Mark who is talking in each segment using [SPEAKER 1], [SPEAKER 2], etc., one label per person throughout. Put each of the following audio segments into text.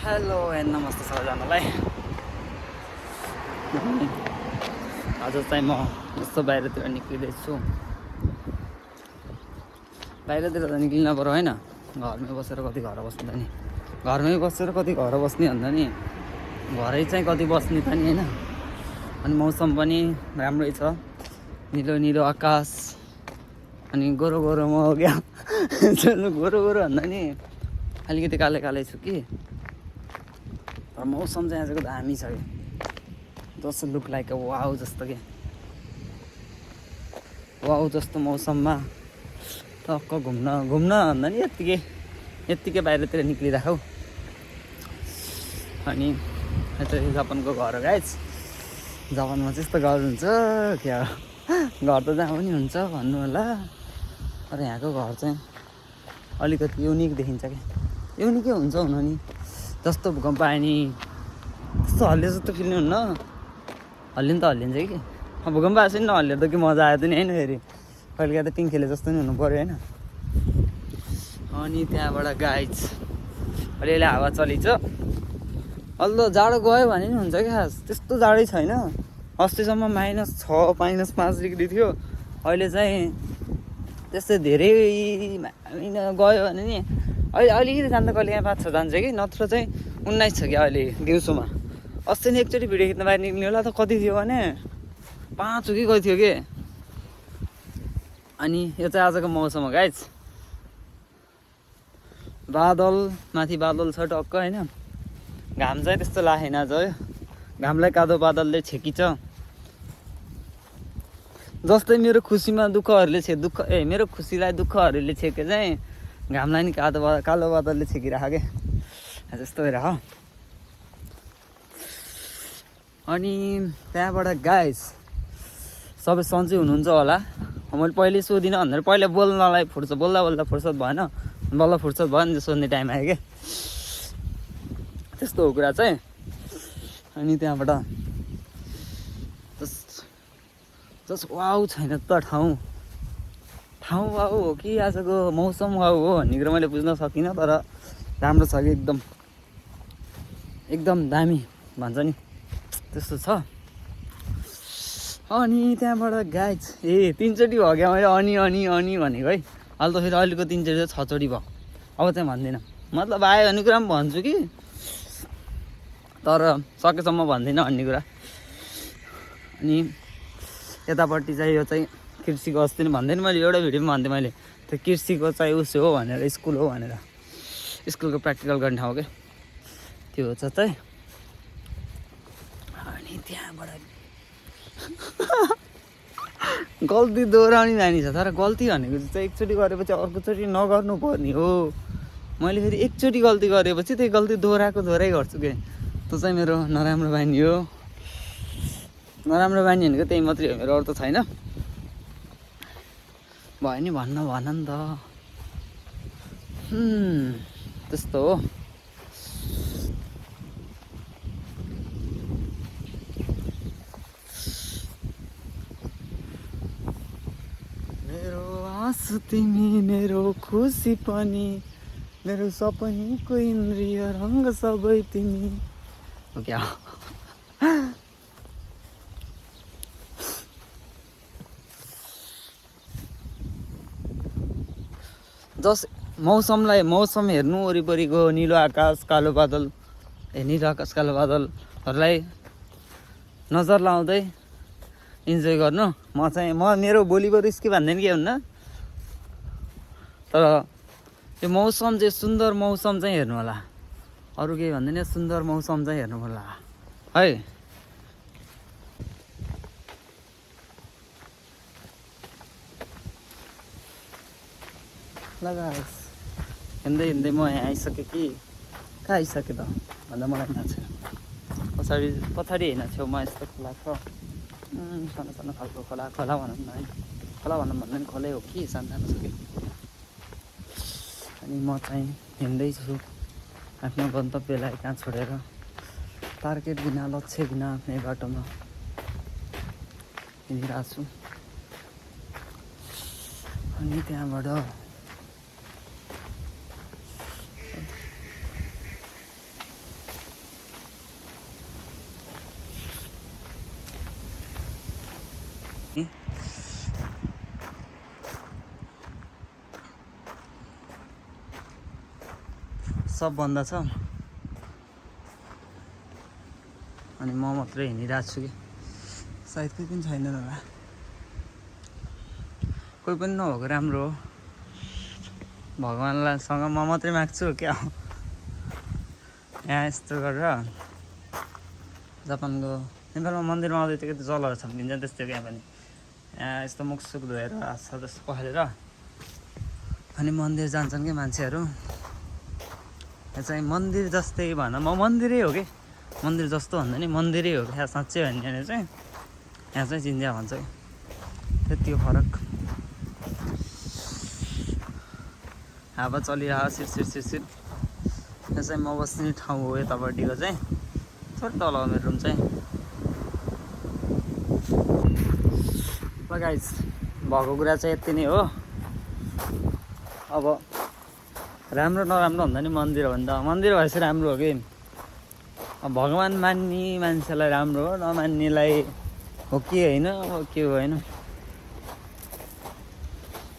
[SPEAKER 1] Hello and नमस्ते सबैजनालाई। आज चाहिँ म यस्तो बाहिरतिर निक्लिँदैछु। बाहिरतिर त निक्लिन पर्यो होइन, घरमै बसेर कति घर बस्ने त नि, घरमै बसेर कति घर बस्ने भन्दा नि घरै चाहिँ कति बस्ने त नि होइन। अनि मौसम पनि राम्रै छ, निलो निलो आकाश अनि गोरो गोरो म क्या गोरो गोरो भन्दा नि अलिकति काले कालै छु कि, तर मौसम चाहिँ आजको दामी छ कि, जस्तो लुक लाइक अ वाउ जस्तो के वाउ जस्तो मौसममा टक्क घुम्न भन्दा नि यत्तिकै बाहिरतिर निक्लिराखौ। अनि यता जापानको घर गाइज, जापानमा चाहिँ यस्तो घर हुन्छ क्या, घर त जहाँ पनि हुन्छ भन्नु होला, तर यहाँको घर चाहिँ अलिकति युनिक देखिन्छ क्या। युनिकै हुन्छ हुन नि, जस्तो भूकम्प आयो नि त्यस्तो हल्लिए जस्तो फिल्ने हुन्न, हल्लिनु त हल्लिन्छ कि, भूकम्प आएछ नि नहल्लिएर त के मजा आयो त नि होइन। फेरि कहिले काहीँ त पिङ खेले जस्तो नि हुनु पऱ्यो होइन। अनि त्यहाँबाट गाइज अलिअलि हावा चलिन्छ, अल्लो जाडो गयो भने नि हुन्छ क्या, त्यस्तो जाडै छैन। अस्तिसम्म -6 -5 डिग्री थियो, अहिले चाहिँ त्यस्तै धेरै गयो भने नि अहिले अलिकति जान्छ, कहिले काहीँ 5-6 जान्छ कि, नत्र चाहिँ 19 छ क्या अहिले दिउँसोमा। अस्ति नै एकचोटि भिडियो खिच्न बाहिर निक्लिनु होला त कति थियो भने 5 हो कि कति थियो कि। अनि यो चाहिँ आजको मौसम हो गाइज, बादल माथि बादल छ टक्क होइन, घाम चाहिँ त्यस्तो लागेन आज, घामलाई कादो बादलले छेकिन्छ। जस्तै मेरो खुसीमा मेरो खुसीलाई दुःखहरूले छेके चाहिँ घामलाई नि कालो बादलले छेकिराख के, जस्तो भइरह। अनि त्यहाँबाट गाइस सबै सन्चै हुनुहुन्छ होला। मैले पहिले सोधिनँ भनेर पहिला बोल्दा फुर्सद भएन, बल्ल फुर्सद भयो नि सोध्ने टाइम आयो क्या, त्यस्तो हो कुरा चाहिँ। अनि त्यहाँबाट जस वाउ छैन त ठाउँ वाउ हो कि आजको मौसम वाउ हो भन्ने कुरो मैले बुझ्न सकिनँ, तर राम्रो छ कि एकदम दामी भन्छ नि त्यस्तो छ। अनि त्यहाँबाट गाइज 3चोटि भयो क्या मैले अनि भनेको है, अहिले त फेरि अहिलेको 3चोटि 6चोटि भयो, अब चाहिँ भन्दिनँ, मतलब आयो भन्ने कुरा पनि भन्छु कि, तर सकेसम्म भन्दिनँ भन्ने कुरा। अनि यतापट्टि चाहिँ यो चाहिँ कृषिको, अस्ति नै भन्दैन मैले एउटा भिडियोमा भन्थेँ मैले, त्यो कृषिको चाहिँ उस हो भनेर, स्कुल हो भनेर, स्कुलको प्र्याक्टिकल गर्ने ठाउँ क्या त्यो हो चाहिँ। अनि त्यहाँबाट गल्ती दोहोऱ्याउने बानी छ, तर गल्ती भनेको चाहिँ एकचोटि गरेपछि अर्कोचोटि नगर्नु पर्ने हो। मैले फेरि एकचोटि गल्ती गरेपछि त्यही गल्ती दोहोऱ्याइ गर्छु कि, त्यो चाहिँ मेरो नराम्रो बानी हो। नराम्रो बानी भनेको त्यही मात्रै हो मेरो, अरू त छैन। भयो नि भन नि त, त्यस्तो हो। मेरो आँसु तिमी, मेरो खुसी पनि, मेरो सपनीको इन्द्रिय रङ्ग सबै तिमी हो क्या। मौसम हेर्नु, वरिपरिको निलो आकाश कालो बादलहरूलाई नजर लाउँदै इन्जोय गर्नु। मेरो बोलीको रिस्की भन्दैन के हुन्न, तर यो मौसम चाहिँ सुन्दर मौसम चाहिँ हेर्नु होला, अरू केही भन्दैन, सुन्दर मौसम चाहिँ हेर्नु होला है। लगाओस् हिँड्दै म यहाँ आइसकेँ कि, कहाँ आइसकेँ त भन्दा मलाई थाहा छैन। पछाडि होइन, छेउमा यस्तो खोला छ, सानो खालको खोला भनौँ न है, खोला भनौँ भन्दा पनि खोलै हो कि, सानो छ कि। अनि म चाहिँ हिँड्दैछु आफ्नो गन्तव्यलाई कहाँ छोडेर, टार्गेट बिना, लक्ष्य बिना आफ्नै बाटोमा हिँडिरहेको छु। अनि त्यहाँबाट सब बन्द छ अनि म मात्रै हिँडिरहेको छु कि सायद कोही पनि छैन होला कोही पनि नभएको राम्रो हो भगवान्लाई सँग म मात्रै माग्छु क्या यहाँ यस्तो गरेर जापानको नेपालमा मन्दिरमा आउँदै त्यो जलहरू छम्किन्छ त्यस्तै क्या पनि यहाँ यस्तो मुखसुख धोएर हात जस्तो पखालेर अनि मन्दिर जान्छन् कि मान्छेहरू यहाँ चाहिँ मन्दिर जस्तै भन म मन्दिरै हो कि मन्दिर जस्तो भन्दा नि मन्दिरै हो क्या साँच्चै भन्यो भने चाहिँ यहाँ चाहिँ चिन्जा भन्छ कि त्यति हो फरक हावा चलिरहेको सिरसिर सिरसिर यहाँ चाहिँ म बस्ने ठाउँ हो यतापट्टिको चाहिँ थोरै तल हो मेरो रुम चाहिँ ल गाइस भएको कुरा चाहिँ यति नै हो अब राम्रो नराम्रो भन्दा नि मन्दिर हो नि त मन्दिर भएपछि राम्रो हो कि अब भगवान् मान्ने मान्छेलाई राम्रो हो नमान्नेलाई हो कि होइन हो के होइन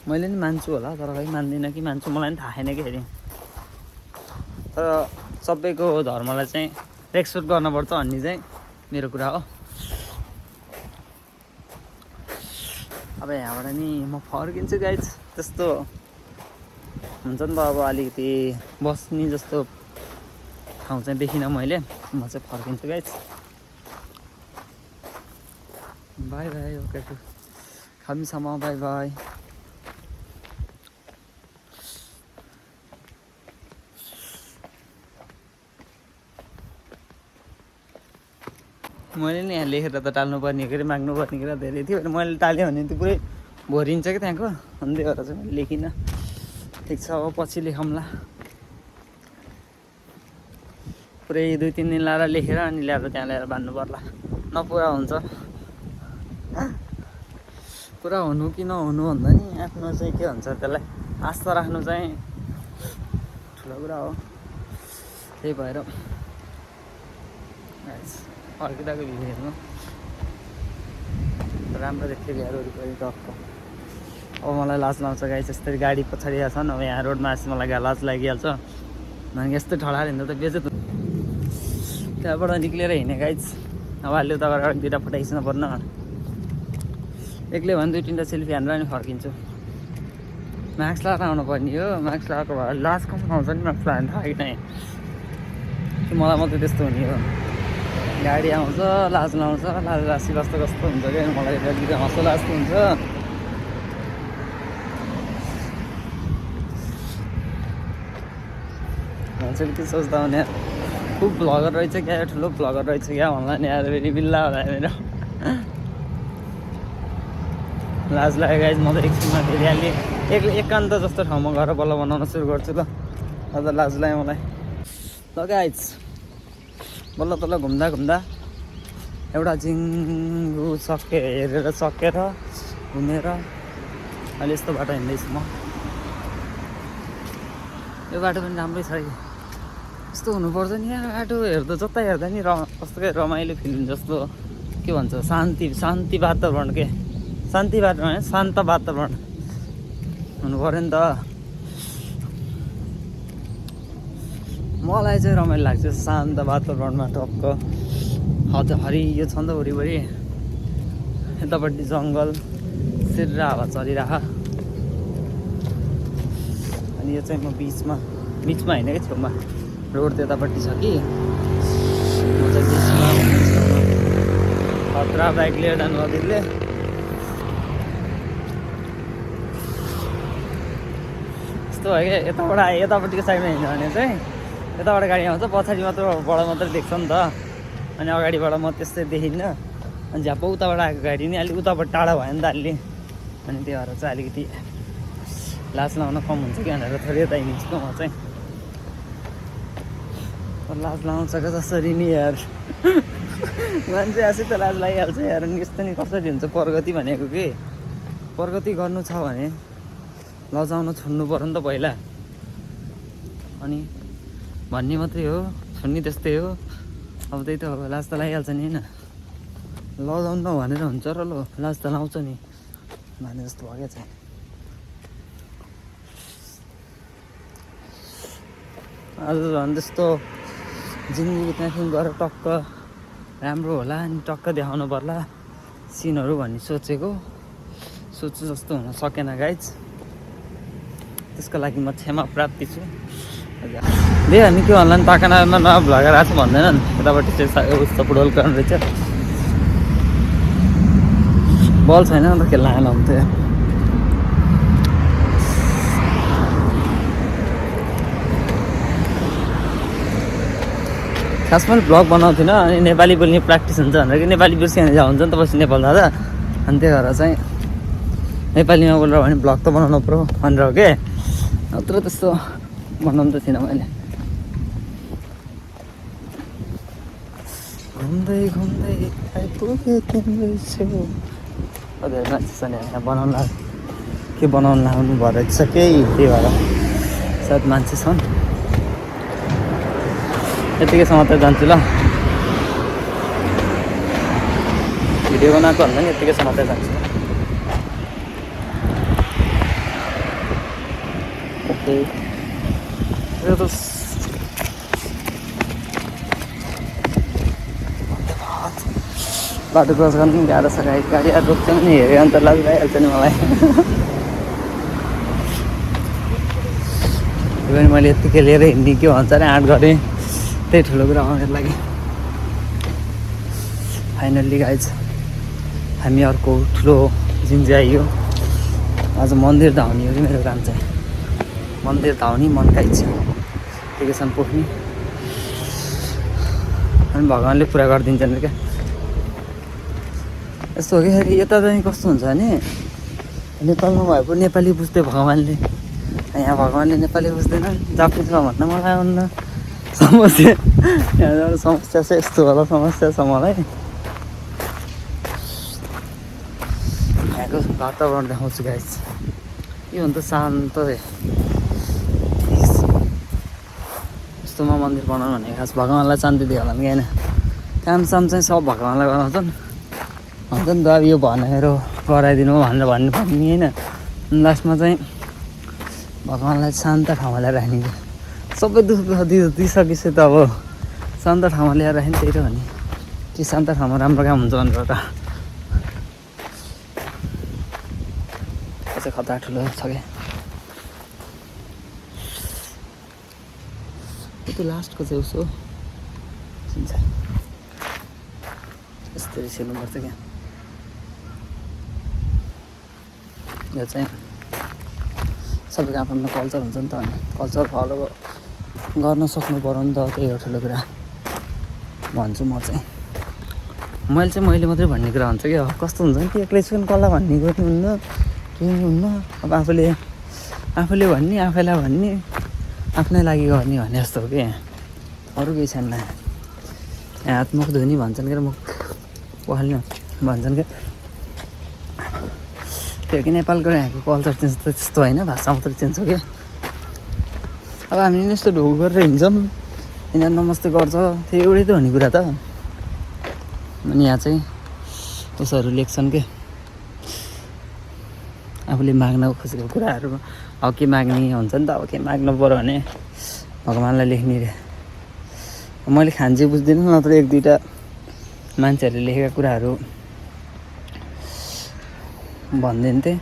[SPEAKER 1] मैले नि मान्छु होला तर खै मान्दिनँ कि मान्छु मलाई पनि थाहा छैन कि फेरि तर सबैको धर्मलाई चाहिँ रेस्पेक्ट गर्नुपर्छ भन्ने चाहिँ मेरो कुरा हो अब यहाँबाट नि म फर्किन्छु गाइस त्यस्तो हुन्छ नि त अब अलिकति बस्ने जस्तो ठाउँ चाहिँ देखिनँ मैले म चाहिँ फर्किन्छु गाइस बाई बाई ओके खामिसम्म बाई बाई मैले नि यहाँ लेखेर त टाल्नुपर्ने के अरे माग्नुपर्ने कुरा धेरै थियो मैले टाल्यो भने त्यो पुरै भरिन्छ क्या त्यहाँको अनि त्यही भएर चाहिँ मैले लेखिनँ ठिक छ अब पछि लेखौँला पुरै 2-3 दिन लाएर लेखेर अनि ल्याएर त्यहाँ ल्याएर बाँध्नु पर्ला नपुरा हुन्छ पुरा हुनु कि नहुनु भन्दा नि आफ्नो चाहिँ के भन्छ त्यसलाई आस्था राख्नु चाहिँ ठुलो कुरा हो त्यही भएर अर्किँदाको भ्यू हेर्नु राम्रो देख्थ्यो यार वरिपरि टक्क अब मलाई लाज लाउँछ गाइस यसरी गाडी पछाडि छन् अब यहाँ रोडमा आएपछि मलाई लाज लागिहाल्छ भने यस्तो ठडाएर हिँड्दा त बेजत त्यहाँबाट निक्लेर हिँडेँ गाइस अब अहिले उताबाट 2टा फोटो खिच्नु पर्न एक्लै भने 2-3टा सेल्फी हानेर अनि फर्किन्छु मास्क लगाएर आउनु पर्ने हो मास्क लगाएको भए लाज कम आउँछ नि मास्क लगाएर थाहा कि नै कि मलाई मात्रै त्यस्तो हुने हो गाडी आउँछ लाज लाउँछ लाज रासी कस्तो कस्तो हुन्छ क्या मलाई अलिकति हँसो लाजको हुन्छ मान्छेले के सोच्दा भने खुब भ्लगर रहेछ क्या ठुलो भ्लगर रहेछ क्या भन्ला नि यार फेरि बिल्ला होला मेरो लाज लाग्यो गाइस म त एकछिनमा फेरि अलि एकान्त जस्तो ठाउँमा गएर बल्ल बनाउन सुरु गर्छु ल अझ लाज लाग्यो मलाई ल गाइस बल्ल तल्ल घुम्दा घुम्दा एउटा जिङ्गु हेरेर सकेर घुमेर अहिले यस्तो बाटो हिँड्दैछु म यो बाटो पनि राम्रै छ कि यस्तो हुनुपर्छ नि यहाँ बाटो हेर्दा जता हेर्दा नि कस्तो रमाइलो फिल जस्तो के भन्छ शान्ति वातावरण के शान्ति वातावरण शान्त वातावरण हुनु पऱ्यो नि त मलाई चाहिँ रमाइलो लाग्छ शान्त वातावरणमा टक्क हरियो छ नि त वरिपरि यतापट्टि जङ्गल सिर्र हावा चलिरह अनि यो चाहिँ म बिचमा होइन कि छेउमा रोड त्यतापट्टि छ कि म चाहिँ बिचमा खतरा बाइक लिएर जानु नदीले यस्तो भयो क्या यतापट्टिको साइडमा हिँड्यो भने चाहिँ यताबाट गाडी आउँछ पछाडि मात्रै देख्छ नि त अनि अगाडिबाट म त्यस्तै देखिन्न अनि झ्याप्प उताबाट आएको गाडी नि अलिक उताबाट टाढा भयो नि त अलि अनि त्यही भएर चाहिँ अलिकति लाज लाउन कम हुन्छ कि भनेर थोरै यता हिँड्छु म चाहिँ लाज लाउँछ क्या जसरी नि यार मान्छे आएपछि त लाज लागिहाल्छ यार अनि यस्तो नि कसरी हुन्छ प्रगति भनेको कि प्रगति गर्नु छ भने लजाउन छोड्नु पर्यो नि त पहिला अनि भन्ने मात्रै हो छोड्ने त्यस्तै हो अब त्यही त हो लाज त लागिहाल्छ नि होइन लजाउनु न भनेर हुन्छ र ल लाज त लाउँछ नि भने जस्तो भयो क्या चाहिँ आज झन् त्यस्तो जिन्दगी त्यहाँदेखि गएर टक्क राम्रो होला अनि टक्क देखाउनु पर्ला सिनहरू भन्ने सोचेको सोचे जस्तो हुन सकेन गाइज। त्यसको लागि म क्षमा प्राप्ति छु। दे अनि के भन्ला नि पाखनामा नयाँ भ्लगर आएको छ भन्दैनन् यतापट्टि चाहिँ उस्तो फुटबल ग्राउन्ड रहेछ। बल छैन अन्त खेल्न आएन हुन्थ्यो। खासमा भ्लग बनाउँथेन अनि नेपाली बोल्ने प्र्याक्टिस हुन्छ भनेर कि नेपाली बिर्सिने हुन्छ नि त पछि नेपाल जाँदा अनि त्यही भएर चाहिँ नेपालीमा बोलेर भने भ्लग त बनाउनु पर्यो भनेर हो के नत्र त्यस्तो बनाउनु त थिइनँ मैले। घुम्दै घुम्दै आइपुगे तिम्रो छेउ धेरै मान्छे छ नि यहाँ बनाउनु के बनाउनु लाग्नु भएर रहेछ केही त्यही भएर सायद मान्छे छन्। यतिकैसम्म त जान्छु ल भिडियो बनाएको भन्दा नि यतिकैसम्म त जान्छु। ओके यो त बाटो क्रस गर्नु पनि गाह्रो छ गाडी रोक्छ नि हेऱ्यो अन्त लाज भइहाल्छ नि मलाई। पनि मैले यत्तिकै लिएर हिँड्ने के भन्छ अरे आँट गरेँ त्यही ठुलो कुरा हो मेरो लागि। फाइनल्ली गाइज हामी अर्को ठुलो जुन चाहिँ आइयो आज मन्दिर धाउने हो कि मेरो काम चाहिँ मन्दिर धाउने मनका इच्छा एजुकेसन पुग्ने अनि भगवान्ले पुरा गरिदिन्छन् क्या। यस्तो हो कि फेरि यता चाहिँ कस्तो हुन्छ भने नेपालमा भए पनि नेपाली बुझ्दै भगवान्ले यहाँ भगवान्ले नेपाली बुझ्दैन जापानिजमा भन्न मलाई आउन्न समस्या यहाँ समस्या चाहिँ यस्तो होला समस्या छ मलाई। यहाँको वातावरण देखाउँछु गाइस यो हुन्छ शान्त यस्तोमा मन्दिर बनाउनु भने खास भगवान्लाई शान्ति दियो होला नि होइन कामसाम चाहिँ सब भगवान्लाई गराउँछन् भन्छ नि त अब यो भनेर गराइदिनु भनेर भन्ने होइन लास्टमा चाहिँ भगवान्लाई शान्त ठाउँमा ल्याएर राख्ने सबै दुःख दिइसकेपछि त अब शान्त ठाउँमा ल्याएर राख्ने त्यही त हो नि कि शान्त ठाउँमा राम्रो काम हुन्छ भनेर त चाहिँ खतरा ठुलो छ क्या। त्यो लास्टको चाहिँ उसो चिन्छ यस्तरी सेल्नुपर्छ क्या। यो चाहिँ सबैको आफ्नो कल्चर हुन्छ नि त अनि कल्चर फलो गर्न सक्नु पऱ्यो नि त त्यही हो ठुलो कुरा भन्छु म चाहिँ। मैले मात्रै भन्ने कुरा हुन्छ क्या कस्तो हुन्छ नि एक्लै छु नि कसलाई भन्ने कुरा हुन्न केही हुन्न अब आफूले भन्ने आफैलाई भन्ने आफ्नै लागि गर्ने भने जस्तो हो कि अरू केही छैन। यहाँ हात मुख धुने भन्छन् क्या मुख पखाल्ने भन्छन् क्या त्यो कि नेपालको यहाँको कल्चर चेन्ज त त्यस्तो होइन भाषा मात्रै चेन्ज हो क्या। अब हामीले नि यस्तो ढोग गरेर हिँड्छौँ यिनीहरू नमस्ते गर्छ त्यो एउटै त हुने कुरा त अनि यहाँ चाहिँ उसहरू लेख्छन् क्या आफूले माग्न खोजेको कुराहरू अब के माग्ने हुन्छ नि त अब के माग्नु पऱ्यो भने भगवान्लाई लेख्ने रे मैले खान्जे बुझ्दिनँ नत्र एक दुईवटा मान्छेहरूले लेखेका कुराहरू भनिदिनु थिएँ।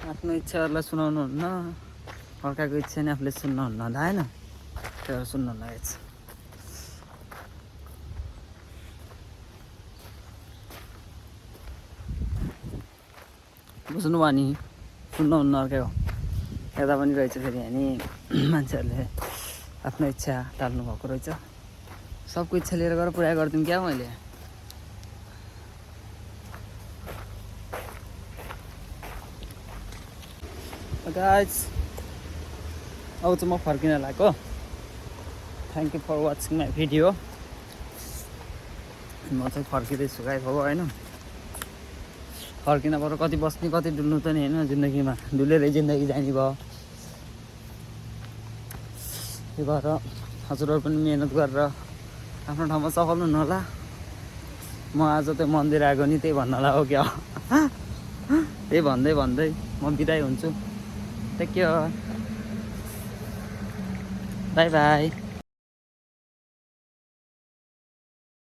[SPEAKER 1] आफ्नो इच्छाहरूलाई सुनाउनुहुन्न अर्काको इच्छा नि आफूले सुन्नुहुन्न होला होइन त्यो सुन्नुहुन्न रहेछ। बुझ्नु भयो नि सुन्नुहुन्न अर्काको यता पनि रहेछ फेरि अनि मान्छेहरूले आफ्नो इच्छा टाल्नु भएको रहेछ। सबको इच्छा लिएर गएर पुरा गरिदिउँ क्या मैले। गाइज अब चाहिँ म फर्किन लागेको। Thank you for watching my video. म चाहिँ फर्किँदैछु गाइज अब होइन फर्किन पऱ्यो कति बस्ने कति डुल्नु त नि होइन जिन्दगीमा डुलेरै जिन्दगी जाने भयो। त्यही भएर हजुरहरू पनि मिहिनेत गरेर आफ्नो ठाउँमा सफल हुनु होला। म आज त्यो मन्दिर आएको नि त्यही भन्नलाई हो क्या त्यही भन्दै म बिदाई हुन्छु। Take care. Bye by.